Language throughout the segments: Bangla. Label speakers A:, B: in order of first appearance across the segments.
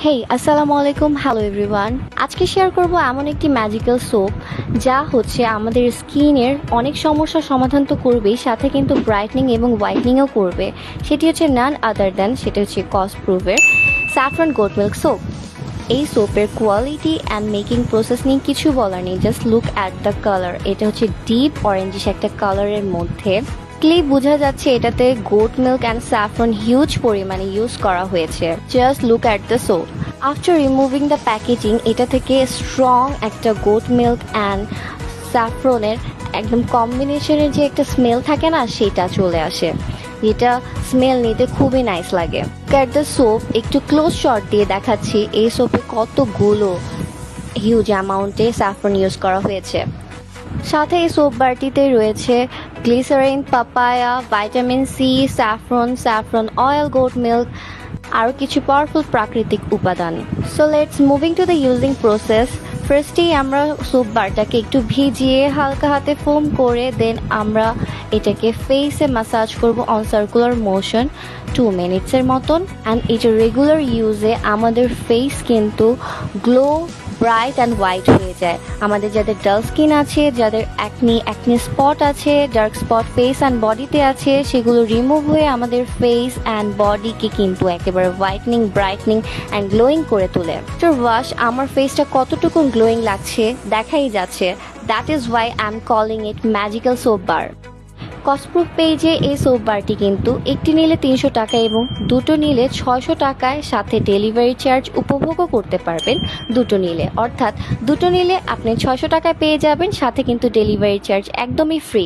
A: হেই আসসালামু আলাইকুম, হ্যালো এভরিওয়ান। আজকে শেয়ার করব এমন একটি ম্যাজিক্যাল সোপ যা হচ্ছে আমাদের স্কিনের অনেক সমস্যার সমাধান তো করবেই, সাথে কিন্তু ব্রাইটনিং এবং হোয়াইটনিংও করবে। সেটি হচ্ছে নান আদার দ্যান, সেটা হচ্ছে কসপ্রুভের স্যাফরন গোট মিল্ক সোপ। এই সোপের কোয়ালিটি অ্যান্ড মেকিং প্রসেস নিয়ে কিছু বলার নেই, just look at the colour. এটা হচ্ছে ডিপ অরেঞ্জিশ একটা কালারের মধ্যে ক্লিপ বোঝা যাচ্ছে এটাতে goat milk and saffron huge পরিমাণে ইউজ করা হয়েছে। Just look at the soap. After removing the packaging, এটা থেকে স্ট্রং একটা গোট মিল্ক অ্যান্ড স্যাফরনের একদম কম্বিনেশনের যে একটা স্মেল থাকে না, সেটা চলে আসে, যেটা স্মেল নিতে খুবই নাইস লাগে। ক্যাট দ্য সোপ একটু ক্লোজ শট দিয়ে দেখাচ্ছি এই সোপে কতগুলো হিউজ অ্যামাউন্টে স্যাফরন ইউজ করা হয়েছে। সাথে এই সোপ বারটিতে রয়েছে glycerin, papaya, vitamin C, saffron oil, goat milk, আরও কিছু পাওয়ারফুল প্রাকৃতিক উপাদান। So let's moving to the using process. ফার্স্টেই আমরা সোপ বারটাকে একটু ভিজিয়ে হালকা হাতে ফোম করে দেন আমরা এটাকে ফেসে ম্যাসাজ করব অন সার্কুলার মোশন 2 মিনিটসের মতন। অ্যান্ড এটা রেগুলার ইউজে আমাদের ফেস কিন্তু গ্লো, ব্রাইট অ্যান্ড হোয়াইট হয়ে যায়। আমাদের যাদের ডাল স্কিন আছে, যাদের অ্যাকনি স্পট আছে, ডার্ক স্পট ফেস অ্যান্ড বডিতে আছে, সেগুলো রিমুভ হয়ে আমাদের ফেস অ্যান্ড বডিকে কিন্তু একেবারে হোয়াইটনিং, ব্রাইটনিং অ্যান্ড গ্লোয়িং করে তোলে। আফটার ওয়াশ আমার ফেসটা কতটুকু গ্লোয়িং লাগছে দেখাই যাচ্ছে। That is why I am calling it magical soap bar. কসপ্রুভ পেজে এই সোপ বারটি কিন্তু একটি নিলে 300 টাকা এবং দুটো নিলে 600 টাকায়, সাথে ডেলিভারি চার্জ উপভোগও করতে পারবেন দুটো নিলে। অর্থাৎ দুটো নিলে আপনি 600 টাকায় পেয়ে যাবেন, সাথে কিন্তু ডেলিভারি চার্জ একদমই ফ্রি।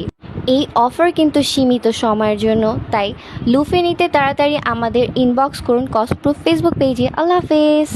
A: এই অফার কিন্তু সীমিত সময়ের জন্য, তাই লুফে নিতে তাড়াতাড়ি আমাদের ইনবক্স করুন কসপ্রুভ ফেসবুক পেজে। আল্লাহ হাফেজ।